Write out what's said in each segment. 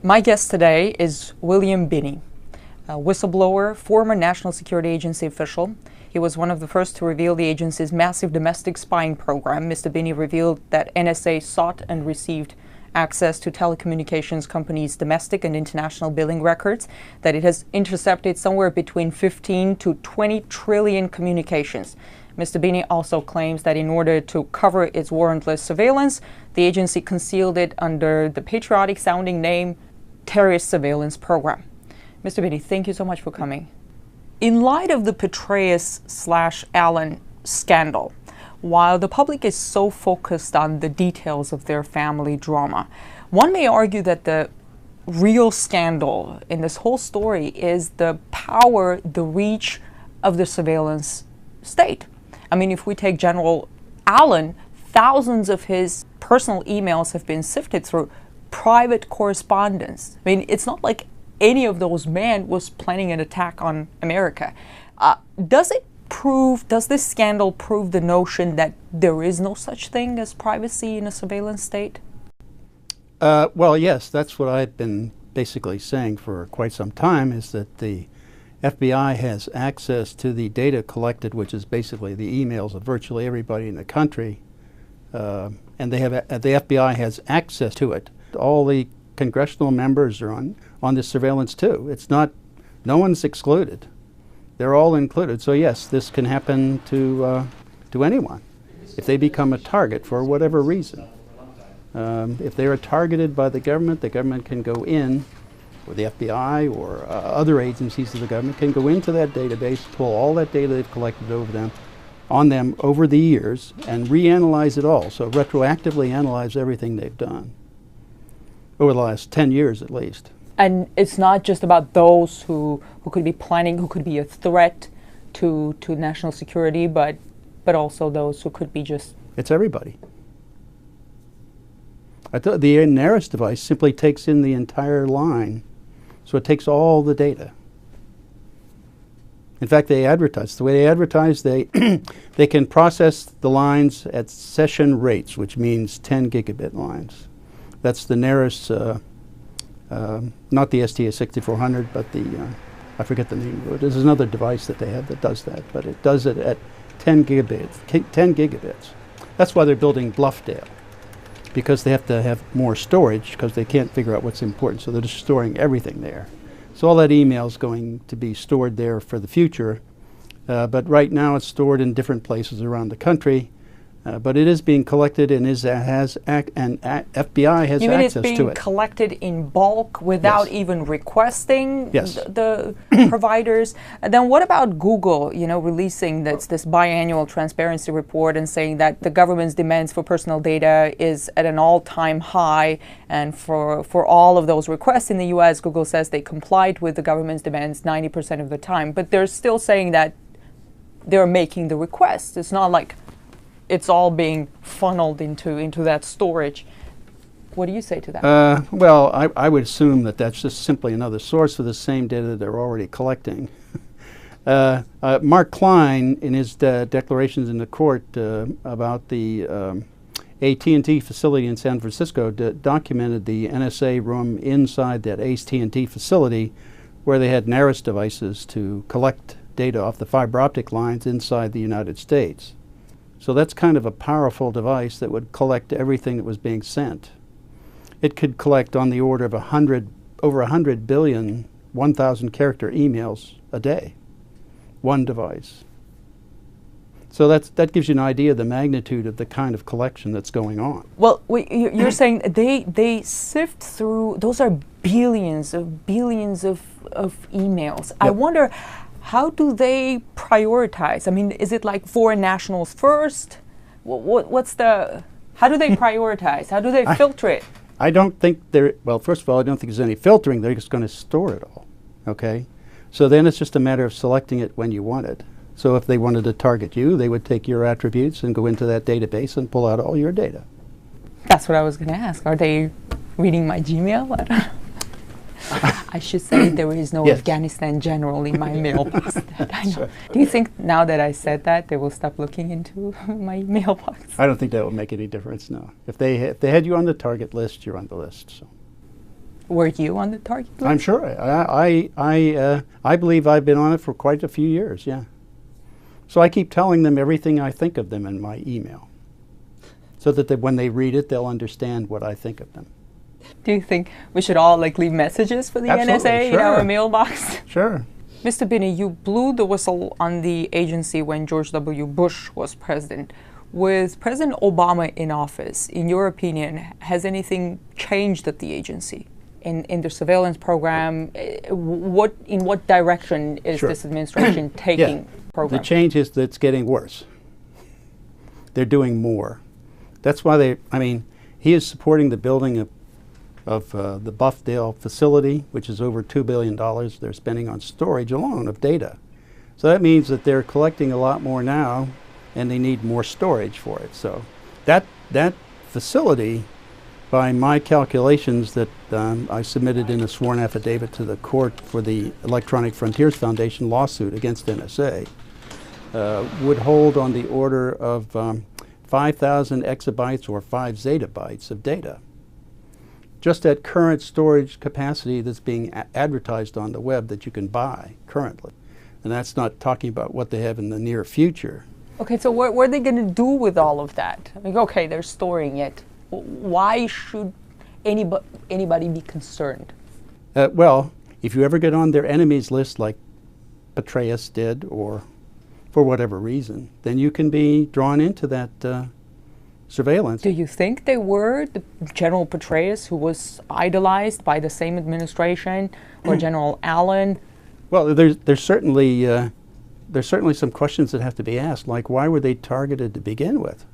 My guest today is William Binney, a whistleblower, former National Security Agency official. He was one of the first to reveal the agency's massive domestic spying program. Mr. Binney revealed that NSA sought and received access to telecommunications companies' domestic and international billing records, that it has intercepted somewhere between 15 to 20 trillion communications. Mr. Binney also claims that in order to cover its warrantless surveillance, the agency concealed it under the patriotic-sounding name Terrorist Surveillance Program. Mr. Binney, thank you so much for coming. In light of the Petraeus/Allen scandal, while the public is so focused on the details of their family drama, one may argue that the real scandal in this whole story is the power, the reach of the surveillance state. I mean, if we take General Allen, thousands of his personal emails have been sifted through private correspondence. I mean, it's not like any of those men was planning an attack on America. Does this scandal prove the notion that there is no such thing as privacy in a surveillance state? Well, yes, that's what I've been basically saying for quite some time, is that the FBI has access to the data collected, which is basically the emails of virtually everybody in the country, and the FBI has access to it. All the congressional members are on this surveillance too. It's not, no one's excluded. They're all included. So yes, this can happen to anyone if they become a target for whatever reason. If they are targeted by the government can go in, or the FBI or other agencies of the government can go into that database, pull all that data they've collected on them over the years and reanalyze it all. So retroactively analyze everything they've done over the last 10 years at least. And it's not just about those who could be planning, who could be a threat to national security, but also those who could be just... It's everybody. I thought the NARIS device simply takes in the entire line, so it takes all the data. In fact, they advertise. The way they advertise, they can process the lines at session rates, which means 10 gigabit lines. That's the NARIS, not the STA6400, but the, I forget the name of it. There's another device that they have that does that, but it does it at 10 gigabits. 10 gigabits. That's why they're building Bluffdale, because they have to have more storage because they can't figure out what's important, so they're just storing everything there. So all that email is going to be stored there for the future, but right now it's stored in different places around the country. But it is being collected and FBI has access to it. You mean it's being collected in bulk without even requesting the providers? And then what about Google, releasing this biannual transparency report and saying that the government's demands for personal data is at an all-time high, and for all of those requests in the US, Google says they complied with the government's demands 90% of the time. But they're still saying that they're making the requests. It's not like it's all being funneled into that storage. What do you say to that? Well, I would assume that that's just simply another source for the same data they're already collecting. Mark Klein, in his declarations in the court about the AT&T facility in San Francisco, documented the NSA room inside that AT&T facility where they had NARIS devices to collect data off the fiber optic lines inside the United States. So that's kind of a powerful device that would collect everything that was being sent. It could collect on the order of over 100 billion 1,000 character emails a day, one device. So that gives you an idea of the magnitude of the kind of collection that's going on. Well, you're saying they sift through, those are billions of emails. Yep. I wonder, how do they prioritize? I mean, is it like foreign nationals first? How do they prioritize? How do they filter it? I don't think well, first of all, I don't think there's any filtering. They're just going to store it all, okay? So then it's just a matter of selecting it when you want it. So if they wanted to target you, they would take your attributes and go into that database and pull out all your data. That's what I was going to ask. Are they reading my Gmail? I don't know. I should say there is no Afghanistan general in my mailbox. I know. Sure. Do you think now that I said that, they will stop looking into my mailbox? I don't think that will make any difference, no. If they had you on the target list, you're on the list. So. Were you on the target list? I'm sure. I believe I've been on it for quite a few years, yeah. So I keep telling them everything I think of them in my email, so that when they read it, they'll understand what I think of them. Do you think we should all like leave messages for the Absolutely, NSA in sure. our mailbox? Sure. Mr. Binney, you blew the whistle on the agency when George W. Bush was president. With President Obama in office, in your opinion, has anything changed at the agency? In the surveillance program, in what direction is Sure. this administration taking program? The change is that it's getting worse. They're doing more. That's why he is supporting the building of the Buffdale facility, which is over $2 billion they're spending on storage alone of data. So that means that they're collecting a lot more now, and they need more storage for it. So that facility, by my calculations that I submitted in a sworn affidavit to the court for the Electronic Frontiers Foundation lawsuit against NSA, would hold on the order of 5,000 exabytes or 5 zettabytes of data. Just at current storage capacity that's being advertised on the web that you can buy currently. And that's not talking about what they have in the near future. Okay, so what are they going to do with all of that? Like, okay, they're storing it. Why should anybody be concerned? Well, if you ever get on their enemies list like Petraeus did, or for whatever reason, then you can be drawn into that surveillance. Do you think they were the General Petraeus, who was idolized by the same administration, or General Allen? Well, there's certainly some questions that have to be asked, like why were they targeted to begin with?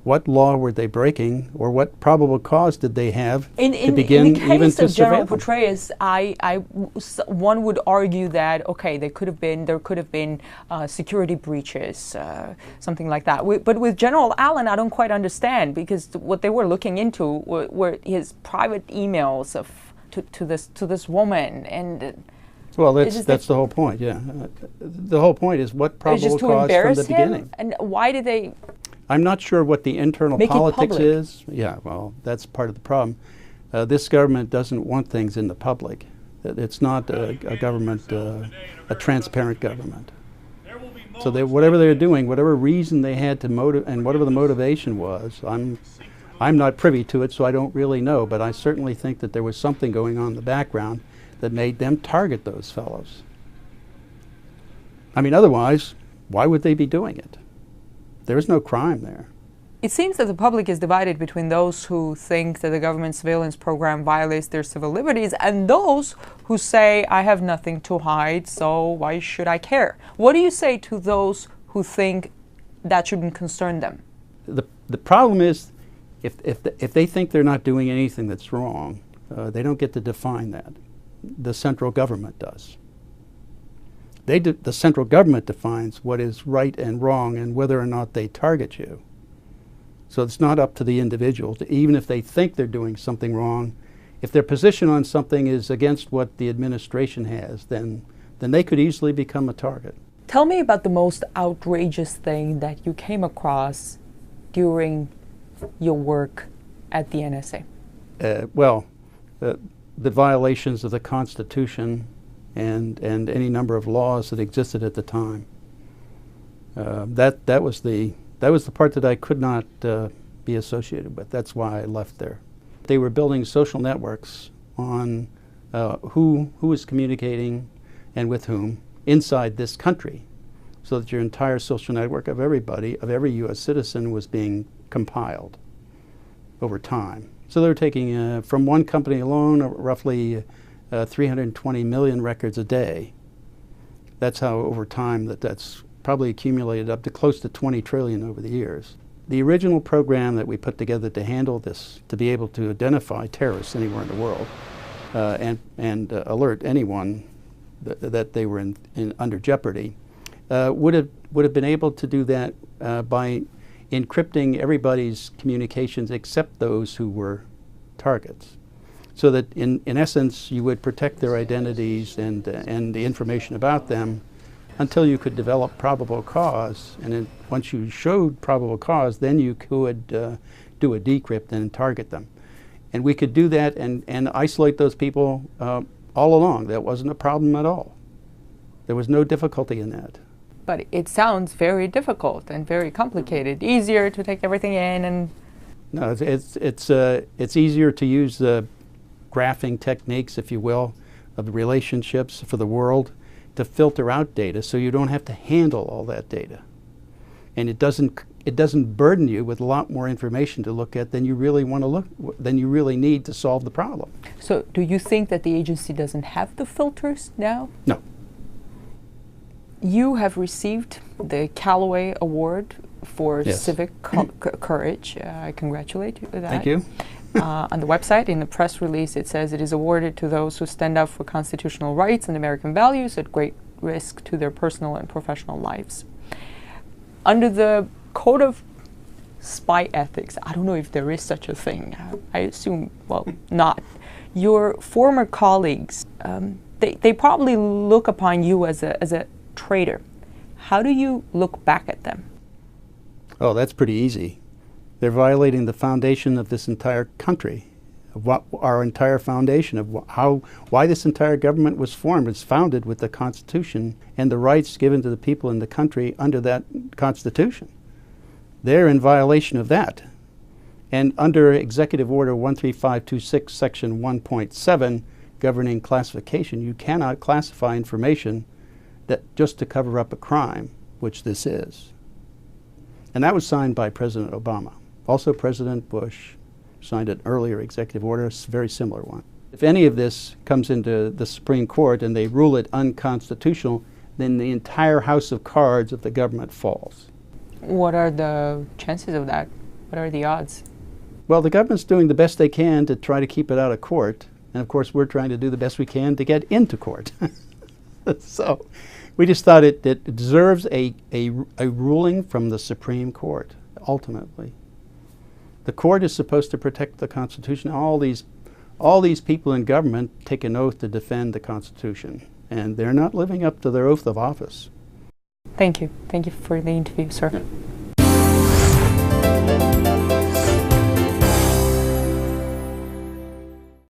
What law were they breaking, or what probable cause did they have to begin in the case even to of General surveil Petraeus, one would argue that there could have been security breaches, something like that. But with General Allen, I don't quite understand, because what they were looking into were his private emails to this woman, and well, that's the whole point. Yeah, the whole point is what probable cause from the beginning. And why did they? I'm not sure what the internal politics is. Yeah, well, that's part of the problem. This government doesn't want things in the public. It's not a government, a transparent government. So whatever they're doing, whatever reason they had to and whatever the motivation was, I'm not privy to it, so I don't really know. But I certainly think that there was something going on in the background that made them target those fellows. I mean, otherwise, why would they be doing it? There is no crime there. It seems that the public is divided between those who think that the government surveillance program violates their civil liberties and those who say, I have nothing to hide, so why should I care? What do you say to those who think that shouldn't concern them? The problem is, if they think they're not doing anything that's wrong, they don't get to define that. The central government does. The central government defines what is right and wrong and whether or not they target you. So it's not up to the individual, even if they think they're doing something wrong. If their position on something is against what the administration has, then they could easily become a target. Tell me about the most outrageous thing that you came across during your work at the NSA. The violations of the Constitution and any number of laws that existed at the time. That was the part that I could not be associated with. That's why I left there. They were building social networks on who was communicating and with whom inside this country, so that your entire social network of everybody, of every U.S. citizen, was being compiled over time. So they were taking from one company alone roughly 320 million records a day. That's how over time that's probably accumulated up to close to 20 trillion over the years. The original program that we put together to handle this, to be able to identify terrorists anywhere in the world and alert anyone that they were under jeopardy, would have been able to do that by encrypting everybody's communications except those who were targets. So that in essence you would protect their identities and the information about them until you could develop probable cause, and then once you showed probable cause, then you could do a decrypt and target them. And we could do that and isolate those people all along. That wasn't a problem at all. There was no difficulty in that. But it sounds very difficult and very complicated. Easier to take everything in and... No, it's easier to use the graphing techniques, if you will, of the relationships for the world to filter out data so you don't have to handle all that data. And it doesn't burden you with a lot more information to look at than you really want to than you really need to solve the problem. So do you think that the agency doesn't have the filters now? No. You have received the Callaway Award for Yes. civic courage. I congratulate you for that. Thank you. On the website, in the press release, it says it is awarded to those who stand up for constitutional rights and American values at great risk to their personal and professional lives. Under the Code of Spy Ethics, I don't know if there is such a thing. I assume, well, not. Your former colleagues, they probably look upon you as a traitor. How do you look back at them? Oh, that's pretty easy. They're violating the foundation of this entire country, of what our entire foundation of why this entire government was formed. It's founded with the Constitution and the rights given to the people in the country under that Constitution. They're in violation of that. And under Executive Order 13526, Section 1.7, governing classification, you cannot classify information that just to cover up a crime, which this is. And that was signed by President Obama. Also, President Bush signed an earlier executive order, a very similar one. If any of this comes into the Supreme Court and they rule it unconstitutional, then the entire house of cards of the government falls. What are the chances of that? What are the odds? Well, the government's doing the best they can to try to keep it out of court. And of course, we're trying to do the best we can to get into court. So we just thought it deserves a ruling from the Supreme Court, ultimately. The court is supposed to protect the Constitution. All these people in government take an oath to defend the Constitution, and they're not living up to their oath of office. Thank you. Thank you for the interview, sir. Yeah.